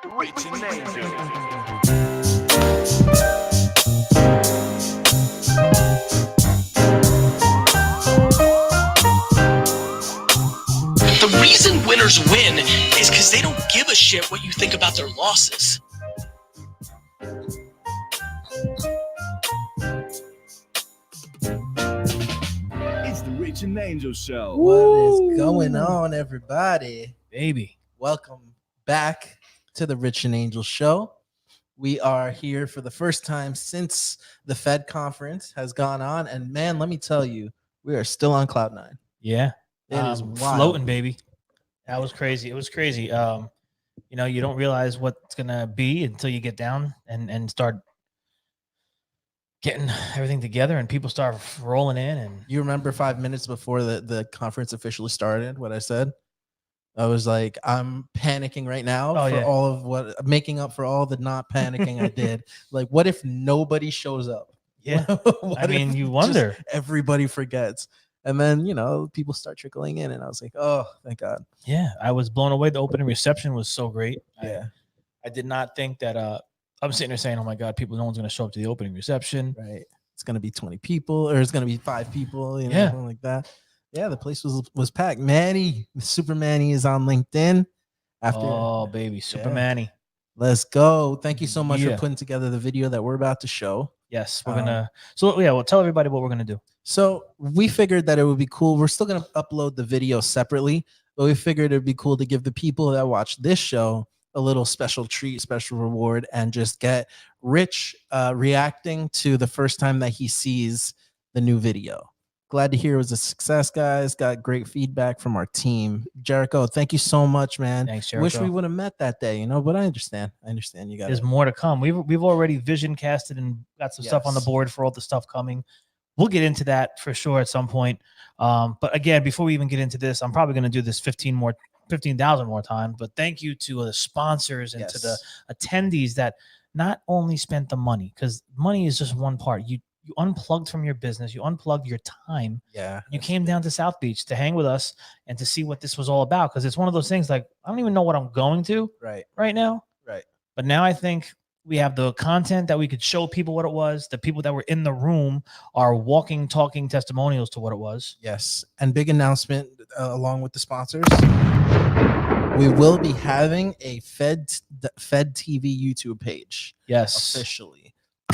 Rich and Angel. The reason winners win is because they don't give a shit what you think about their losses. It's the Rich and Angel Show. What is going on, everybody? Baby. Welcome back to the Rich and Angel Show. We are here for the first time since the FEDD conference has gone on. And man, let me tell you, we are still on cloud nine. Yeah. It is wild. Floating, baby. That was crazy. It was crazy. You know, you don't realize what's gonna be until you get down and start getting everything together and people start rolling in. And You remember 5 minutes before the conference officially started, what I said? I was like, I'm panicking right now all of what, making up for all the not panicking I did. Like, what if nobody shows up? Yeah. I mean, you wonder. Everybody forgets. And then, you know, people start trickling in. And I was like, oh, thank God. Yeah. I was blown away. The opening reception was so great. Yeah. I did not think that I'm sitting there saying, oh my God, no one's going to show up to the opening reception. Right. It's going to be 20 people or it's going to be 5 people, you know, something like that. Yeah, the place was packed. Manny, Super Manny is on LinkedIn. Baby, Super Manny. Let's go. Thank you so much for putting together the video that we're about to show. Yes, we're gonna. We'll tell everybody what we're gonna do. So we figured that it would be cool. We're still gonna upload the video separately, but we figured it'd be cool to give the people that watch this show a little special treat, special reward, and just get Rich reacting to the first time that he sees the new video. Glad to hear it was a success, guys. Got great feedback from our team. Jericho, thank you so much, man. Thanks, Jericho. Wish we would have met that day, you know, but I understand. You got There's more to come. We've already vision casted and got some stuff on the board for all the stuff coming. We'll get into that for sure at some point. But again, before we even get into this, I'm probably going to do this 15,000 more times. But thank you to the sponsors and to the attendees that not only spent the money, because money is just one part. You unplugged from your business, you unplugged your time. Yeah. You came down to South Beach to hang with us and to see what this was all about. Because it's one of those things like, I don't even know what I'm going to right now. Right. But now I think we have the content that we could show people what it was. The people that were in the room are walking, talking testimonials to what it was. Yes. And big announcement along with the sponsors. We will be having a FEDD TV YouTube page. Yes. Officially.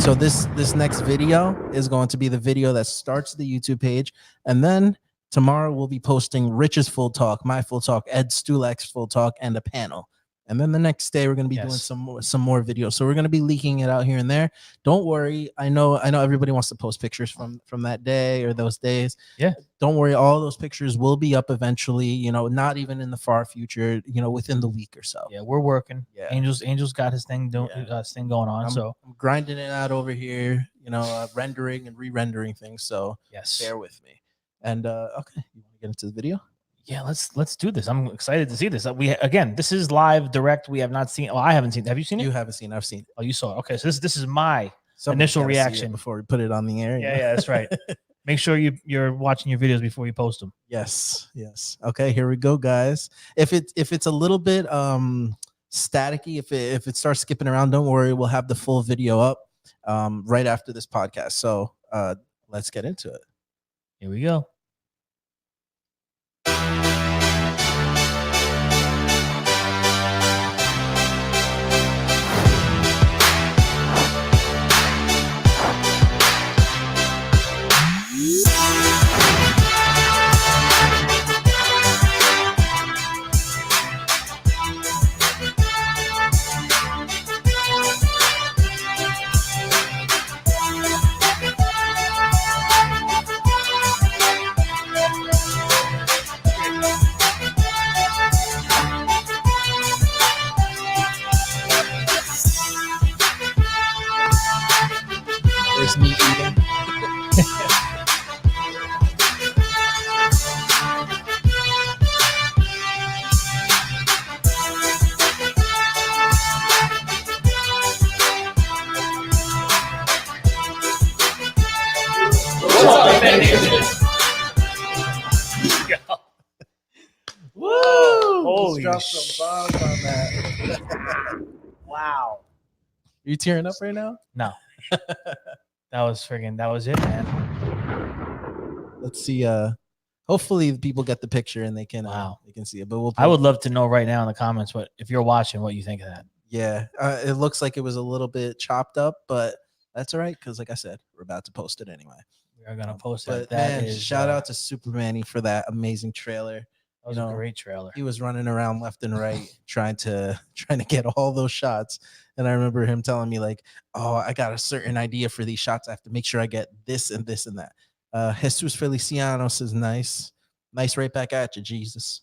So this next video is going to be the video that starts the YouTube page. And then tomorrow we'll be posting Rich's full talk, my full talk, Ed Stulak's full talk, and a panel. And then the next day we're going to be doing some more videos. So we're going to be leaking it out here and there. Don't worry. I know everybody wants to post pictures from that day or those days. Yeah. Don't worry. All those pictures will be up eventually, you know, not even in the far future, you know, within the week or so. Yeah, we're working. Yeah. Angel's got his thing going on. I'm grinding it out over here, you know, rendering and re-rendering things. So bear with me. And okay, you want to get into the video? Yeah, let's do this. I'm excited to see this. This is live direct. We have not seen. Well, I haven't seen. Have you seen it? You haven't seen. I've seen it. Oh, you saw it. Okay, so this is my initial reaction before we put it on the air. Yeah, that's right. Make sure you're watching your videos before you post them. Yes. Okay, here we go, guys. If it's a little bit staticky, if it starts skipping around, don't worry. We'll have the full video up right after this podcast. So let's get into it. Here we go. There's me eating. Woo! Holy Drop some bombs on that. Wow. Are you tearing up right now? No. That was it, man. Let's see. Hopefully people get the picture and they can they can see it. But I would love to know right now in the comments if you're watching, what you think of that. Yeah, it looks like it was a little bit chopped up, but that's all right because, like I said, we're about to post it anyway. We are gonna post it. But That man, shout out to Supermanny for that amazing trailer. That was a great trailer. He was running around left and right trying to get all those shots. And I remember him telling me like, "Oh, I got a certain idea for these shots. I have to make sure I get this and this and that." Jesus Feliciano says, "Nice right back at you, Jesus."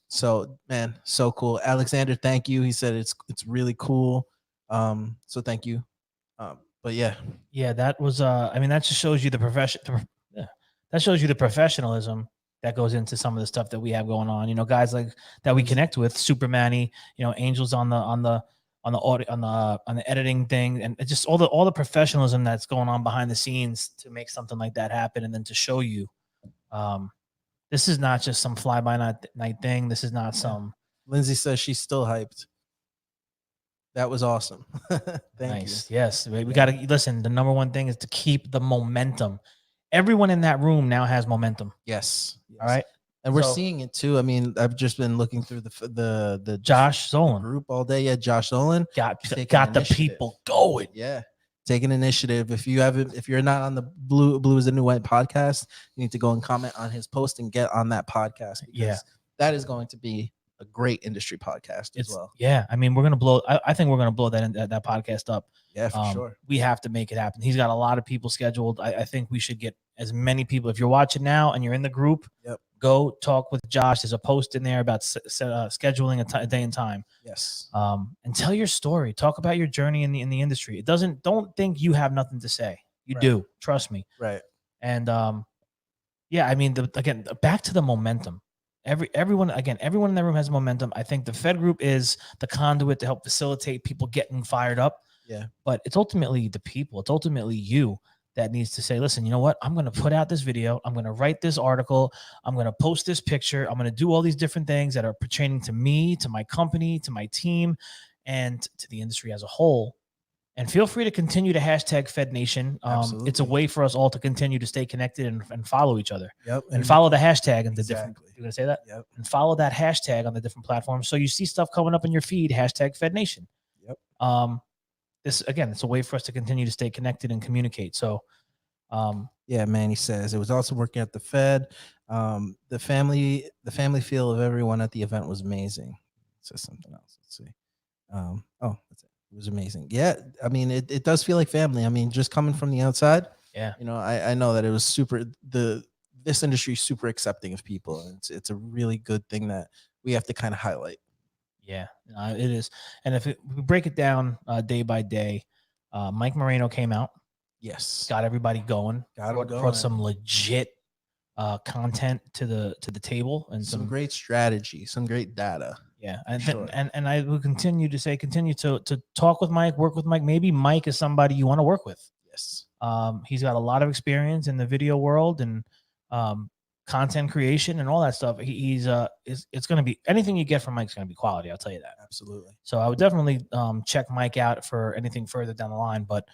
So man, so cool. Alexander, thank you. He said it's really cool. So thank you. But yeah, that was I mean, that just shows you the that shows you the professionalism that goes into some of the stuff that we have going on. You know, guys like that we connect with, Supermanny, you know, Angels on the audio, on the editing thing, and just all the professionalism that's going on behind the scenes to make something like that happen, and then to show you this is not just some fly by night thing. This is not some. Lindsay says she's still hyped. That was awesome. Thank you. Yes, we got to listen. The number one thing is to keep the momentum. Everyone in that room now has momentum. Yes. All right. And we're seeing it too. I mean, I've just been looking through the Josh Zolan group all day. Yeah, Josh Zolan got the people going. Yeah. Take an initiative. If you're not on the Blue is the New White podcast, you need to go and comment on his post and get on that podcast. Yeah, that is going to be a great industry podcast as well. Yeah, I mean, we're gonna blow. I think we're gonna blow that podcast up. Yeah, for sure. We have to make it happen. He's got a lot of people scheduled. I think we should get as many people. If you're watching now and you're in the group, go talk with Josh. There's a post in there about scheduling a day and time. Yes. And tell your story. Talk about your journey in the industry. Don't think you have nothing to say. You do. Trust me. Right. And yeah, I mean, again, back to the momentum. Everyone in that room has momentum. I think the Fed group is the conduit to help facilitate people getting fired up. Yeah. But it's ultimately the people. It's ultimately you that needs to say, listen, you know what? I'm going to put out this video. I'm going to write this article. I'm going to post this picture. I'm going to do all these different things that are pertaining to me, to my company, to my team, and to the industry as a whole. And feel free to continue to hashtag Fed Nation. It's a way for us all to continue to stay connected and follow each other. Yep. And follow the hashtag and the different. You're gonna say that? Yep. And follow that hashtag on the different platforms, so you see stuff coming up in your feed. Hashtag Fed Nation. Yep. It's a way for us to continue to stay connected and communicate. So, yeah, man. He says it was also working at the Fed. The family feel of everyone at the event was amazing. It says something else. Let's see. That's it. It was amazing. Yeah, I mean, it does feel like family. I mean, just coming from the outside. Yeah. You know, I know that it was this industry is super accepting of people, and it's a really good thing that we have to kind of highlight. Yeah, it is. And if we break it down day by day, Mike Moreno came out. Yes, got everybody going. Brought some legit content to the table and some great strategy, some great data. Yeah, and I will continue to talk with Mike, work with Mike. Maybe Mike is somebody you want to work with. Yes. He's got a lot of experience in the video world and content creation and all that stuff. It's going to be anything you get from Mike's going to be quality. I'll tell you that. Absolutely. So I would definitely check Mike out for anything further down the line. But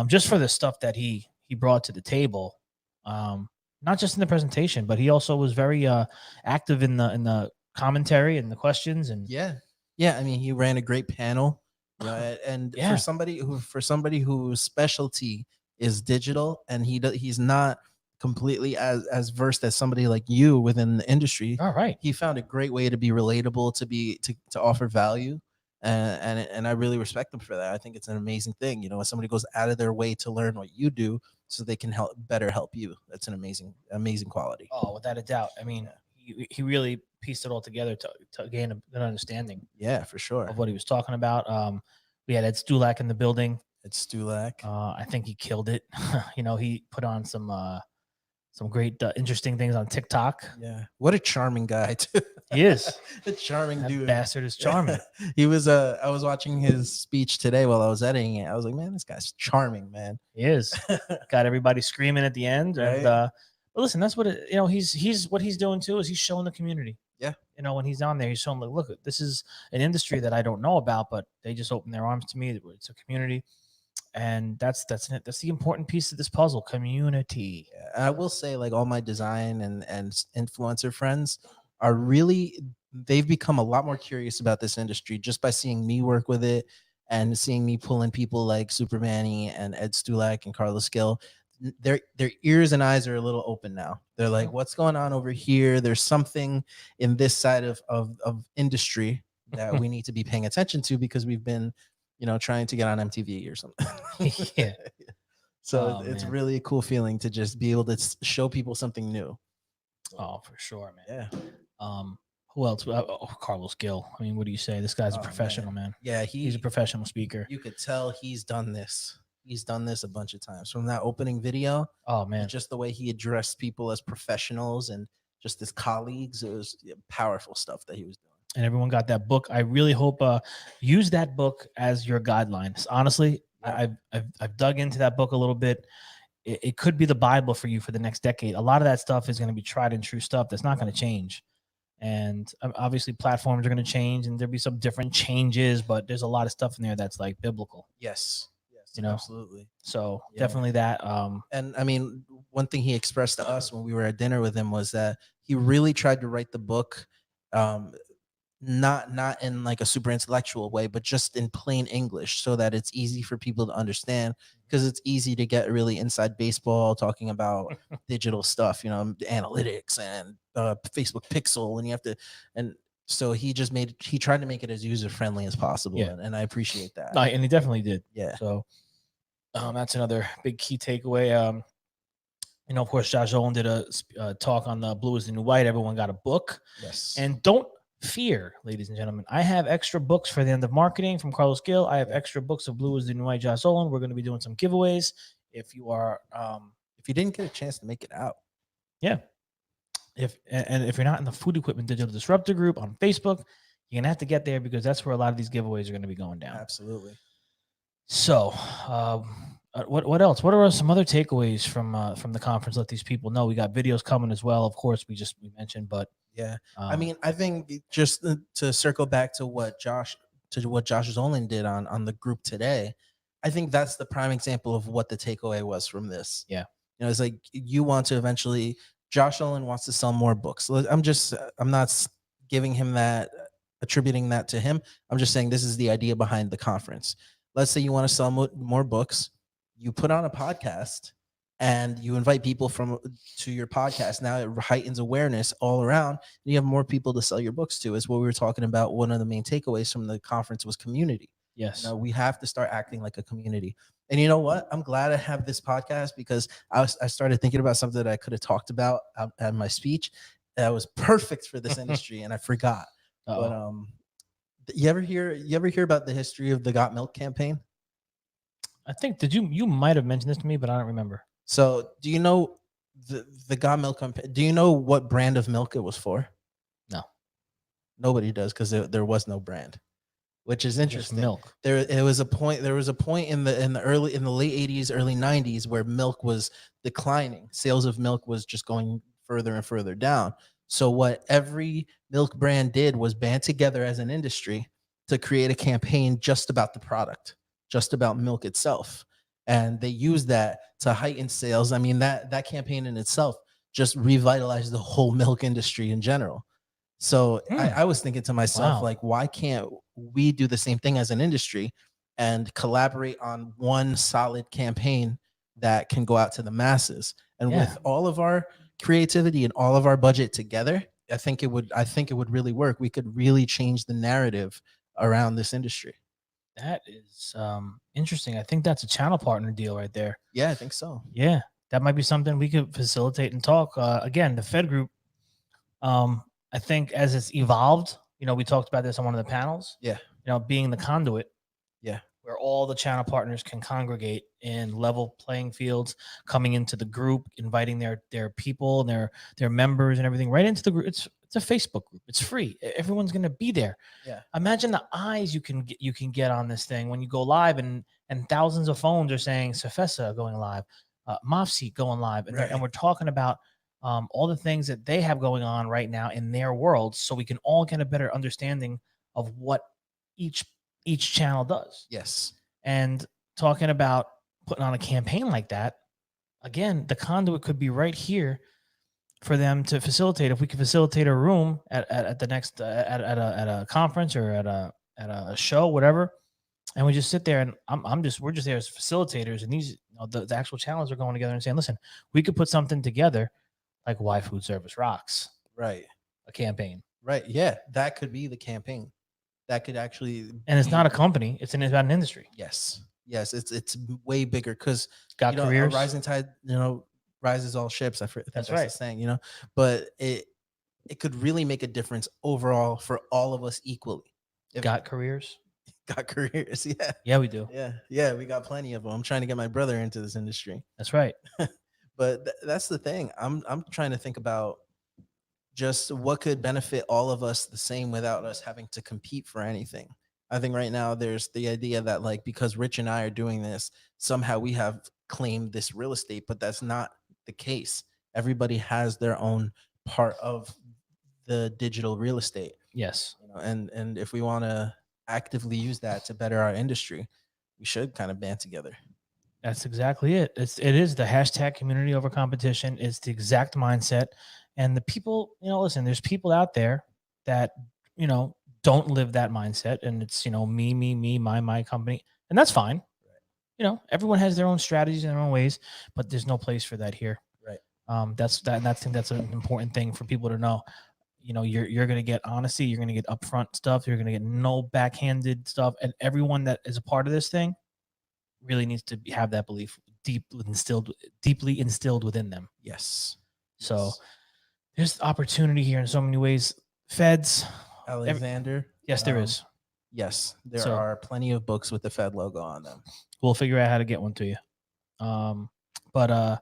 just for the stuff that he brought to the table, not just in the presentation, but he also was very active in the commentary and the questions. And yeah. I mean, he ran a great panel. And for somebody whose specialty is digital, and he's not completely as versed as somebody like you within the industry. All right. He found a great way to be relatable, to offer value. And I really respect him for that. I think it's an amazing thing. You know, when somebody goes out of their way to learn what you do so they can better help you. That's an amazing quality. Oh, without a doubt. I mean, he really pieced it all together to gain a good understanding. Yeah, for sure. Of what he was talking about. We had Ed Stulak in the building. I think he killed it. You know, he put on some great, interesting things on TikTok. Yeah. What a charming guy, too. He is. A charming dude. Bastard is charming. He was, I was watching his speech today while I was editing it. I was like, man, this guy's charming, man. He is. Got everybody screaming at the end. Right? And, But listen, that's what it, he's what he's doing too is he's showing the community. Yeah. When he's on there, he's showing like, look, this is an industry that I don't know about, but they just open their arms to me. It's a community, and that's it. That's the important piece of this puzzle: community. I will say, like, all my design and influencer friends are really, they've become a lot more curious about this industry just by seeing me work with it and seeing me pull in people like Supermanny and Ed Stulak and Carlos Gill. Their ears and eyes are a little open now. They're like, what's going on over here? There's something in this side of industry that we need to be paying attention to, because we've been, trying to get on MTV or something. Yeah. So it's really a cool feeling to just be able to show people something new. Oh, for sure, man. Yeah. Who else? Carlos Gill. I mean, what do you say? This guy's a professional, man. Yeah, he's a professional speaker. You could tell he's done this. He's done this a bunch of times. From that opening video, oh man, just the way he addressed people as professionals and just his colleagues, it was powerful stuff that he was doing. And everyone got that book. I really hope use that book as your guidelines. Honestly, yeah. I've dug into that book a little bit. It could be the Bible for you for the next decade. A lot of that stuff is going to be tried and true stuff that's not going to change. And obviously platforms are going to change and there'll be some different changes, but there's a lot of stuff in there that's like biblical. Yes. Absolutely. So definitely that. And I mean, one thing he expressed to us when we were at dinner with him was that he really tried to write the book, not in like a super intellectual way, but just in plain English, so that it's easy for people to understand, because it's easy to get really inside baseball talking about digital stuff, analytics and Facebook pixel, and you have to, and so he tried to make it as user friendly as possible. Yeah. And I appreciate that. And he definitely did. Yeah. So that's another big key takeaway. Of course, Josh Olin did a talk on the Blue is the New White. Everyone got a book. Yes. And don't fear, ladies and gentlemen. I have extra books for the end of marketing from Carlos Gill. I have extra books of Blue is the New White, Josh Olin. We're going to be doing some giveaways. If you are, if you didn't get a chance to make it out. Yeah. If you're not in the Food Equipment Digital Disruptor group on Facebook, you're going to have to get there, because that's where a lot of these giveaways are going to be going down. Absolutely. So, what else? What are some other takeaways from the conference? Let these people know we got videos coming as well. Of course, we mentioned, but yeah, I mean, I think just to circle back to what Josh Olin did on the group today, I think that's the prime example of what the takeaway was from this. Yeah, it's like you want to eventually. Josh Olin wants to sell more books. I'm not giving him that, attributing that to him. I'm just saying this is the idea behind the conference. Let's say you want to sell more books. You put on a podcast and you invite people to your podcast. Now it heightens awareness all around, and you have more people to sell your books to. Is what we were talking about. One of the main takeaways from the conference was community. Yes. We have to start acting like a community. And you know what? I'm glad I have this podcast, because I started thinking about something that I could have talked about at my speech that was perfect for this industry, and I forgot. Uh-oh. But you ever hear about the history of the Got Milk campaign? I think you might have mentioned this to me, but I don't remember. So do you know the Got Milk campaign? Do you know what brand of milk it was for? No. Nobody does, because there was no brand. Which is interesting. Milk. There was a point in the late 80s, early 90s where milk was declining. Sales of milk was just going further and further down. So what every milk brand did was band together as an industry to create a campaign just about the product, just about milk itself. And they used that to heighten sales. I mean, that campaign in itself just revitalized the whole milk industry in general. So I was thinking to myself, like, why can't we do the same thing as an industry and collaborate on one solid campaign that can go out to the masses? And with all of our creativity and all of our budget together, I think it would really work. We could really change the narrative around this industry. That is interesting. I think that's a channel partner deal right there. Yeah, I think so. Yeah, that might be something we could facilitate and talk. Again, the Fed group, I think as it's evolved, we talked about this on one of the panels. Yeah. Being the conduit. Yeah. Where all the channel partners can congregate in level playing fields, coming into the group, inviting their people and their members and everything right into the group. It's a Facebook group. It's free. Everyone's going to be there. Yeah. Imagine the eyes you can get on this thing when you go live, and thousands of phones are saying Safessa going live, Mofsi going live, and we're talking about all the things that they have going on right now in their world, so we can all get a better understanding of what each channel does. Yes. And talking about putting on a campaign like that, again, the conduit could be right here for them to facilitate. If we could facilitate a room at the next at a conference or at a show, whatever, and we just sit there and we're just there as facilitators, and these the actual channels are going together and saying, listen, we could put something together like Why Food Service Rocks, Right. a campaign, Right. Yeah, that could be the campaign. That could actually, and it's not a company; it's about an industry. Yes. Yes, it's way bigger because Got a careers. rising tide, rises all ships. I think That's the right. saying, but it could really make a difference overall for all of us equally. Got careers. Got careers. Yeah. Yeah, we do. Yeah, we got plenty of them. I'm trying to get my brother into this industry. That's right. But that's the thing. I'm trying to think about just what could benefit all of us the same without us having to compete for anything. I think right now there's the idea that like because Rich and I are doing this, somehow we have claimed this real estate, but that's not the case. Everybody has their own part of the digital real estate. Yes. And if we want to actively use that to better our industry, we should kind of band together. That's exactly it. It is the hashtag community over competition. It's the exact mindset. And the people, listen, there's people out there that, don't live that mindset. And it's, me, my company. And that's fine. Everyone has their own strategies and their own ways, but there's no place for that here. Right. And I think that's an important thing for people to know. You're going to get honesty. You're going to get upfront stuff. You're going to get no backhanded stuff. And everyone that is a part of this thing really needs to have that belief deeply instilled within them. Yes. So there's opportunity here in so many ways. Feds, Alexander. Yes, there is. Yes, there are plenty of books with the Fed logo on them. We'll figure out how to get one to you. But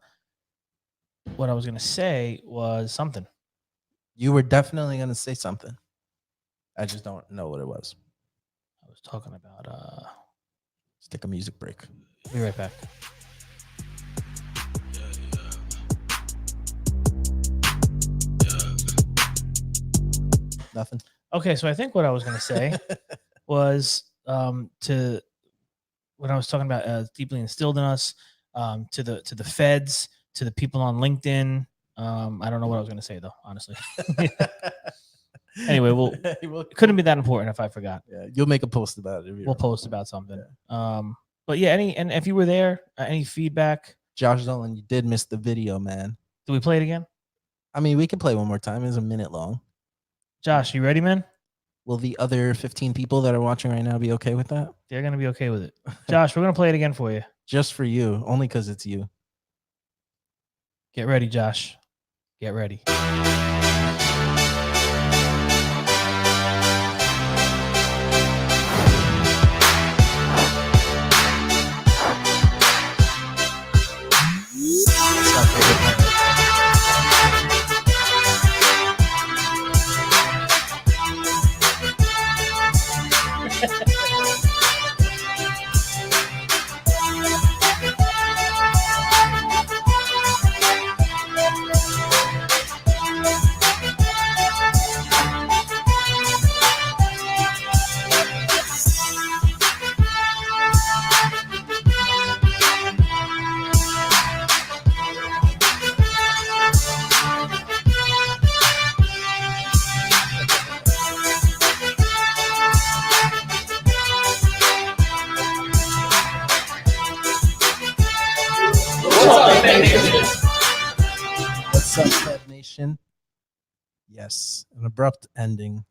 what I was going to say was something. You were definitely going to say something. I just don't know what it was. I was talking about let's take a music break. Be right back. Nothing. Okay, so I think what I was going to say was to when I was talking about deeply instilled in us, to the feds, to the people on LinkedIn. I don't know what I was going to say though, honestly. Anyway, it couldn't be that important if I forgot. Yeah, you'll make a post about it. We'll post about something. Yeah. But yeah, and if you were there, any feedback? Josh Dolan, you did miss the video, man. Do we play it again? I mean, we can play one more time. It's a minute long. Josh, you ready, man? Will the other 15 people that are watching right now be okay with that? They're going to be okay with it. Josh, we're going to play it again for you. Just for you, only because it's you. Get ready, Josh. Get ready. What's up, FEDD Nation? Yes, an abrupt ending,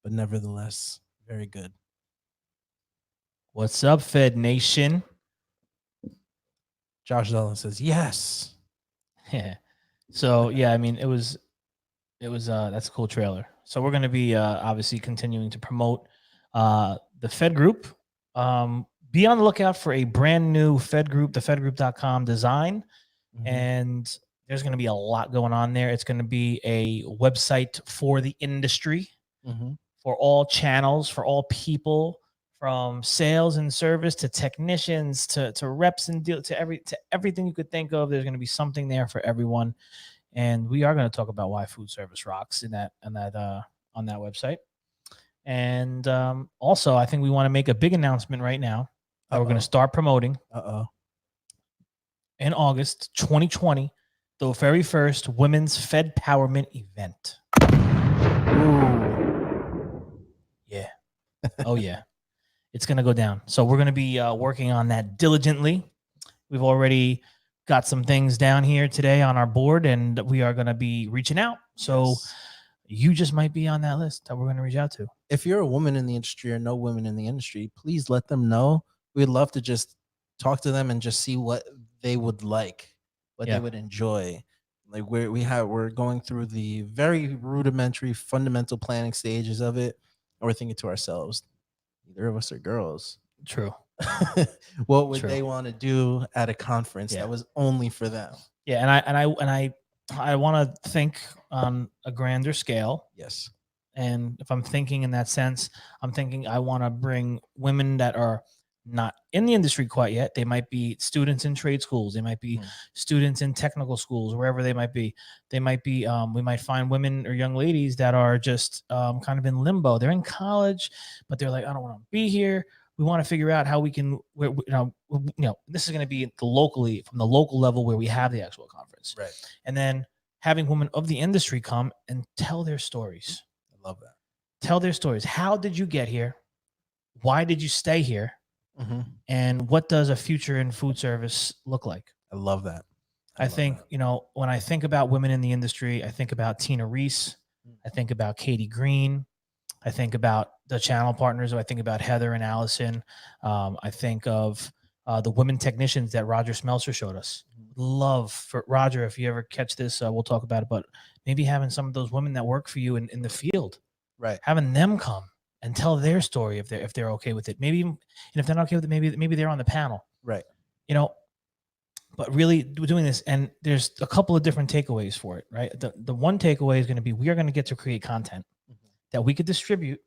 but nevertheless, very good. What's up, FEDD Nation? Josh Dolan says yes. Yeah. So yeah, I mean, it was that's a cool trailer. So we're going to be obviously continuing to promote the FEDD group. Be on the lookout for a brand new FEDD group, the FEDDgroup.com design. Mm-hmm. And there's going to be a lot going on there. It's going to be a website for the industry, mm-hmm. for all channels, for all people, from sales and service to technicians to reps and deal to everything you could think of. There's going to be something there for everyone. and we are going to talk about why food service rocks on that website. And also, I think we want to make a big announcement right now that we're going to start promoting in August 2020, the very first Women's Fed Powerment event. Ooh. Yeah. Oh, yeah. It's going to go down. So we're going to be working on that diligently. We've already got some things down here today on our board, and we are going to be reaching out. So you just might be on that list that we're going to reach out to. If you're a woman in the industry or know women in the industry, please let them know. We'd love to just talk to them and just see what they would like, what they would enjoy. Like we're going through the very rudimentary, fundamental planning stages of it, and we're thinking to ourselves, neither of us are girls. True. What would they want to do at a conference that was only for them? Yeah, and I want to think on a grander scale. Yes. And if I'm thinking in that sense, I'm thinking I want to bring women that are not in the industry quite yet. They might be students in trade schools. They might be students in technical schools, wherever they might be. They might be, we might find women or young ladies that are just kind of in limbo. They're in college, but they're like, I don't want to be here. We want to figure out how we can, this is going to be locally, from the local level where we have the actual conference. Right. And then having women of the industry come and tell their stories. I love that. Tell their stories. How did you get here? Why did you stay here? And what does a future in food service look like? I love that. I think, when I think about women in the industry, I think about Tina Reese. I think about Katie Green. I think about the channel partners. I think about Heather and Allison. I think of the women technicians that Roger Smeltzer showed us. Love for Roger. If you ever catch this, we'll talk about it. But maybe having some of those women that work for you in the field, right? Having them come and tell their story if they're okay with it. Maybe, and if they're not okay with it, maybe they're on the panel, right? But really doing this, and there's a couple of different takeaways for it, right? The one takeaway is going to be we are going to get to create content that we could distribute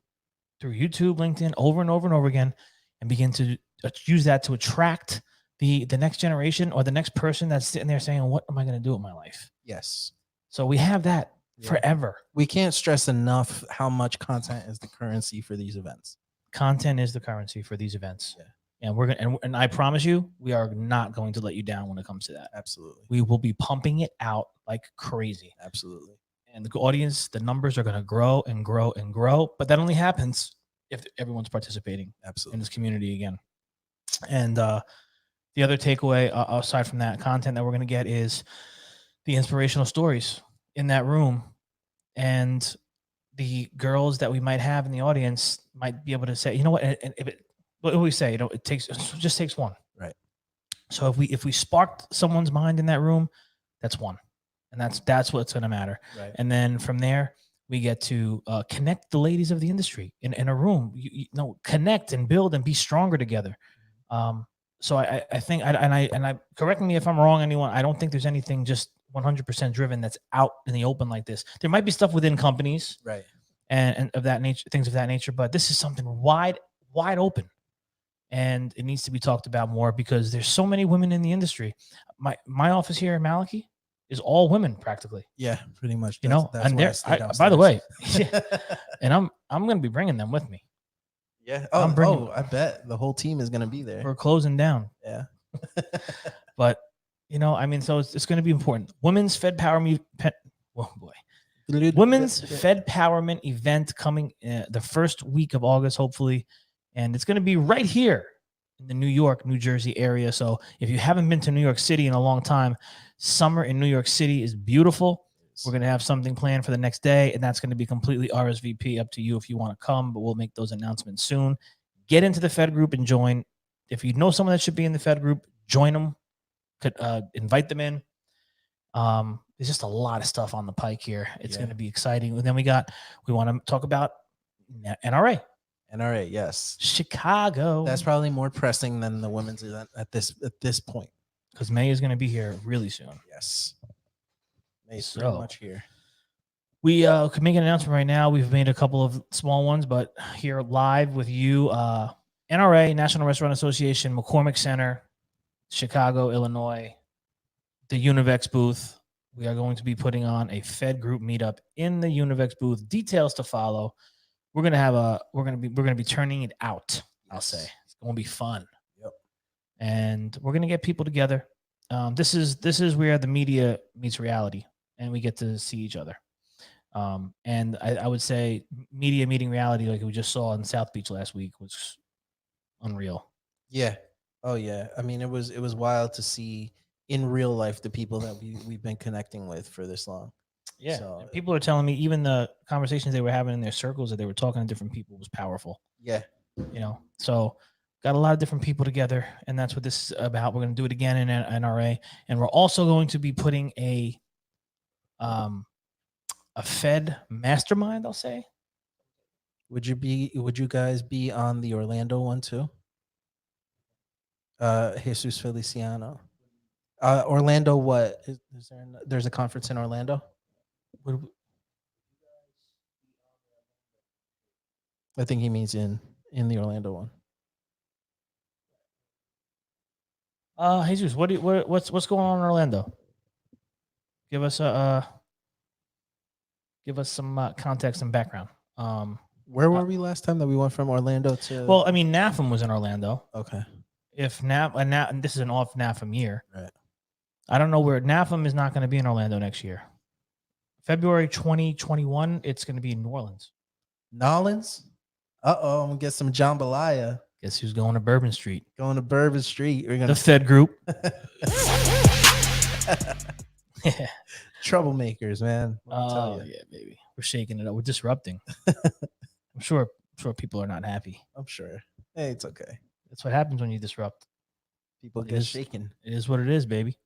through YouTube, LinkedIn, over and over and over again, and begin to use that to attract the next generation or the next person that's sitting there saying, what am I going to do with my life? Yes. So we have that forever. We can't stress enough how much content is the currency for these events. Content is the currency for these events. Yeah. And we're going to, and I promise you, we are not going to let you down when it comes to that. Absolutely. We will be pumping it out like crazy. Absolutely. And the audience, the numbers are going to grow and grow and grow, but that only happens if everyone's participating in this community again. And the other takeaway, aside from that content that we're going to get, is the inspirational stories in that room. And the girls that we might have in the audience might be able to say, you know what, and if it, what do we say? It just takes one. Right. So if we sparked someone's mind in that room, that's one. And that's what's going to matter. Right. And then from there, we get to connect the ladies of the industry in a room. You know, connect and build and be stronger together. So I think, and I correct me if I'm wrong, anyone. I don't think there's anything just 100% driven that's out in the open like this. There might be stuff within companies, right, and of that nature, things of that nature. But this is something wide open, and it needs to be talked about more because there's so many women in the industry. My office here in Malachi is all women practically. Yeah, pretty much. You know, and by the way, yeah, and I'm going to be bringing them with me. Yeah. Oh, I bet the whole team is going to be there. We're closing down. Yeah. But, you know, I mean, so it's going to be important. Women's Fed Powerment. Oh boy. Women's Fed Powerment event coming the first week of August, hopefully. And it's going to be right here in the New York, New Jersey area. So if you haven't been to New York City in a long time, summer in New York City is beautiful. We're going to have something planned for the next day, and that's going to be completely RSVP, up to you if you want to come, but we'll make those announcements soon. Get into the Fed group and join. If you know someone that should be in the Fed group, join them. Could invite them in. There's just a lot of stuff on the pike here. It's going to be exciting. And then we want to talk about NRA. NRA, yes. Chicago. That's probably more pressing than the women's event at this point. Because May is going to be here really soon. Yes. May's pretty much here. We could make an announcement right now. We've made a couple of small ones, but here live with you, NRA, National Restaurant Association, McCormick Center, Chicago, Illinois, the Univex booth. we are going to be putting on a Fed group meetup in the Univex booth. Details to follow. We're gonna be turning it out. I'll say it's gonna be fun. Yep. And we're gonna get people together. This is where the media meets reality, and we get to see each other. And I would say media meeting reality, like we just saw in South Beach last week, was unreal. Yeah. Oh yeah. I mean, it was wild to see in real life the people that we've been connecting with for this long. Yeah. So, And people are telling me even the conversations they were having in their circles that they were talking to different people was powerful. yeah. You know, so got a lot of different people together, and that's what this is about. We're going to do it again in NRA, and we're also going to be putting a Fed mastermind, I'll say. Would you guys be on the Orlando one too? Jesus Feliciano. Orlando, what is there? There's a conference in Orlando. I think he means in the Orlando one. Jesus, what's going on in Orlando? Give us some context and background. Where were we last time that we went from Orlando to? Well, I mean, NAFM was in Orlando. Okay. If and this is an off NAFM year. Right. I don't know where NAFM is not going to be in Orlando next year. February 2021, it's going to be in New Orleans. Nolans? Uh-oh, I'm gonna get some jambalaya. Guess who's going to Bourbon Street? Going to Bourbon Street. We're gonna The Fed group. Troublemakers, man. Oh yeah, baby. We're shaking it up. We're disrupting. I'm sure people are not happy. I'm sure. Hey, it's okay. That's what happens when you disrupt. People get shaken. It is what it is, baby.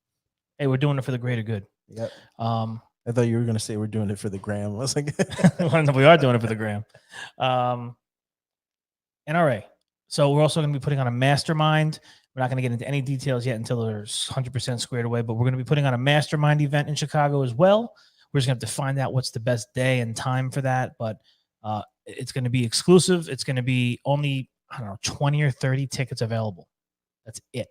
Hey, we're doing it for the greater good. Yep. I thought you were gonna say we're doing it for the gram. I was like, we are doing it for the gram. NRA. So we're also going to be putting on a mastermind. We're not going to get into any details yet until they're 100% squared away, but we're going to be putting on a mastermind event in Chicago as well. We're just going to have to find out what's the best day and time for that, but it's going to be exclusive. It's going to be only, 20 or 30 tickets available. That's it.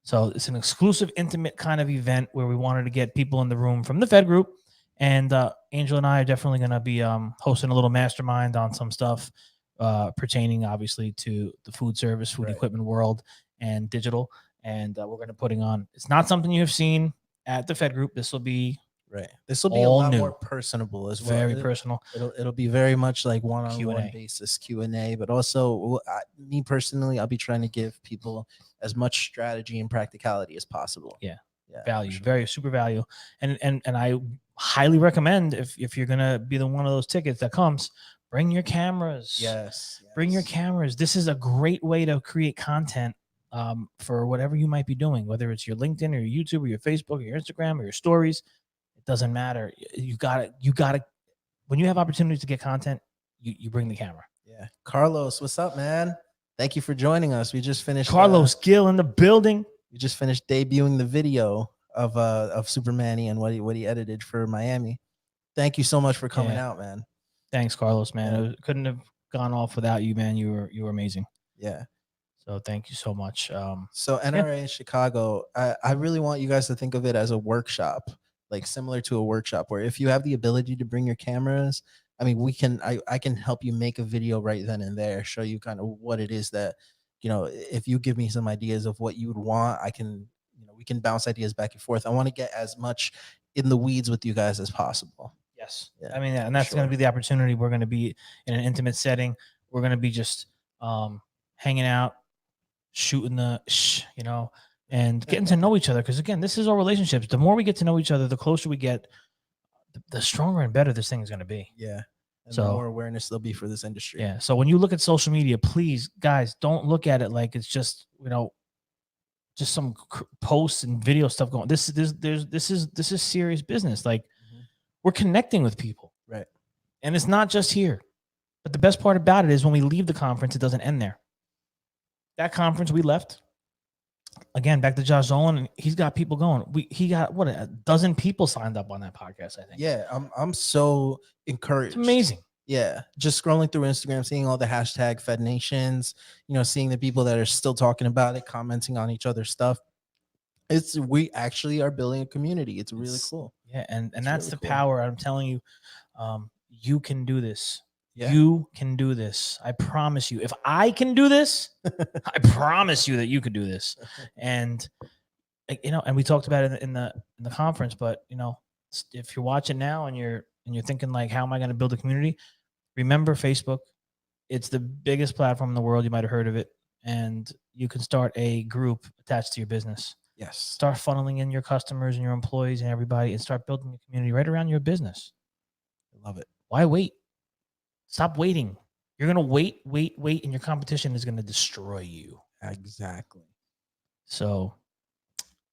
So it's an exclusive, intimate kind of event where we wanted to get people in the room from the Fed group. And Angel and I are definitely going to be hosting a little mastermind on some stuff pertaining, obviously, to the food service, food equipment world, and digital. And we're going to putting on. It's not something you have seen at the Fed group. This will be This will be a lot more personable as well. Very personal. It'll be very much like one-on-one basis Q&A, but also me personally, I'll be trying to give people as much strategy and practicality as possible. Yeah, value, sure. Very super value, and I highly recommend if you're gonna be the one of those tickets that comes, bring your cameras. Yes. Bring your cameras. This is a great way to create content for whatever you might be doing, whether it's your LinkedIn or your YouTube or your Facebook or your Instagram or your stories. Doesn't matter. You got to, when you have opportunities to get content, you bring the camera. Yeah. Carlos, what's up, man? Thank you for joining us. We just finished Carlos Gill in the building. We just finished debuting the video of Superman and what he edited for Miami. Thank you so much for coming out, man. Thanks, Carlos, man. It couldn't have gone off without you, man. You were amazing. Yeah. So thank you so much. So NRA in Chicago, I really want you guys to think of it as a workshop. Like similar to a workshop where if you have the ability to bring your cameras, I mean, I can help you make a video right then and there, show you kind of what it is that, if you give me some ideas of what you would want, I can, we can bounce ideas back and forth. I want to get as much in the weeds with you guys as possible. Yes. Yeah, I mean, and that's going to be the opportunity. We're going to be in an intimate setting. We're going to be just hanging out, shooting and getting to know each other. Because again, this is our relationships. The more we get to know each other, the closer we get, the stronger and better this thing is going to be. Yeah. And the more awareness there'll be for this industry. Yeah. So when you look at social media, please, guys, don't look at it like it's just, just some posts and video stuff going. This is serious business. Like we're connecting with people. Right. And it's not just here. But the best part about it is when we leave the conference, it doesn't end there. That conference we left, again, back to Josh Zolan, and he's got people going. He got a dozen people signed up on that podcast, I think. Yeah, I'm so encouraged. It's amazing. Yeah, just scrolling through Instagram, seeing all the hashtag Fed Nations, seeing the people that are still talking about it, commenting on each other's stuff. We actually are building a community. It's really cool. Yeah, and It's that's really the cool. power. I'm telling you, you can do this. Yeah. You can do this. I promise you. If I can do this, I promise you that you could do this. And and we talked about it in the conference. But if you're watching now and you're thinking like, how am I going to build a community? Remember Facebook. It's the biggest platform in the world. You might have heard of it, and you can start a group attached to your business. Yes. Start funneling in your customers and your employees and everybody, and start building a community right around your business. I love it. Why wait? Stop waiting. You're going to wait, and your competition is going to destroy you. Exactly. So,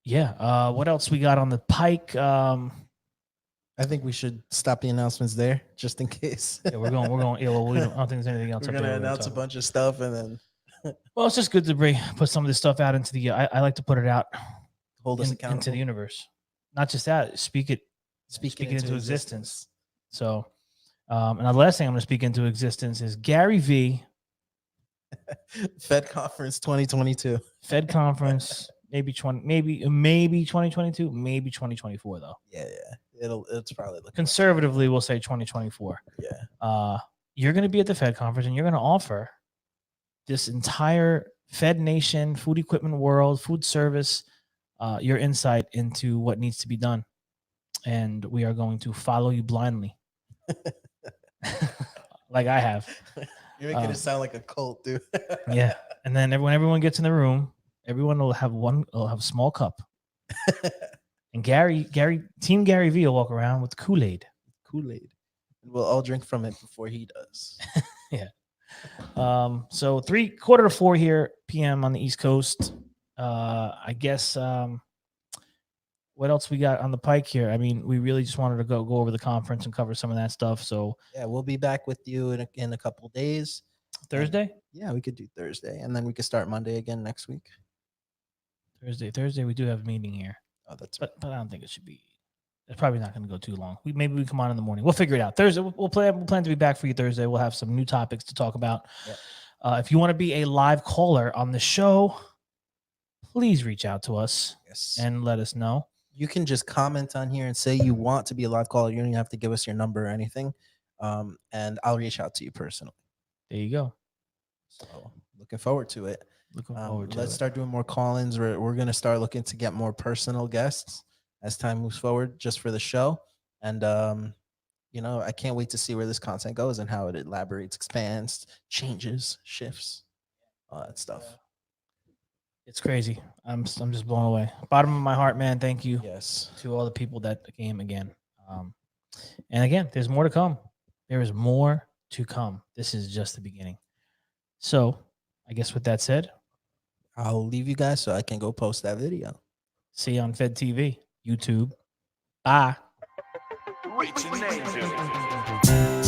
yeah. What else we got on the pike? I think we should stop the announcements there, just in case. Yeah, we're going. Yeah, well, I don't think there's anything else. We're up gonna there announce a bunch of stuff, and then Well, it's just good to put some of this stuff out into the. I like to put it out, hold us accountable into the universe. Not just that, speak it into existence. So, and the last thing I'm going to speak into existence is Gary V. Fed conference 2022. Fed conference, maybe 2022, maybe 2024 though. Yeah. It's probably looking Conservatively, we'll say 2024. Yeah. You're going to be at the Fed conference, and you're going to offer this entire Fed Nation, food equipment world, food service, your insight into what needs to be done. And we are going to follow you blindly. Like I have. You're making it sound like a cult, dude. Yeah. And then when everyone gets in the room, everyone will have a small cup. And Team Gary V will walk around with Kool-Aid. We'll all drink from it before he does. Yeah. So 3:45 here p.m. on the East Coast. I guess what else we got on the pike here? I mean, we really just wanted to go over the conference and cover some of that stuff. So yeah, we'll be back with you in a couple of days. Thursday? Yeah, we could do Thursday, and then we could start Monday again next week. Thursday we do have a meeting here. Oh, but I don't think it should be. It's probably not going to go too long. Maybe we come on in the morning. We'll figure it out. Thursday, we'll plan to be back for you Thursday. We'll have some new topics to talk about. Yeah. If you want to be a live caller on the show, please reach out to us and let us know. You can just comment on here and say you want to be a live caller. You don't even have to give us your number or anything. And I'll reach out to you personally. There you go. So looking forward to it. Let's start doing more call-ins. We're going to start looking to get more personal guests as time moves forward, just for the show. And I can't wait to see where this content goes and how it elaborates, expands, changes, shifts, all that stuff. It's crazy. I'm just blown away. Bottom of my heart, man. Thank you. Yes. To all the people that came again. And again, there's more to come. There is more to come. This is just the beginning. So I guess with that said, I'll leave you guys so I can go post that video. See you on Fed TV, YouTube. Bye. Rich and Angel.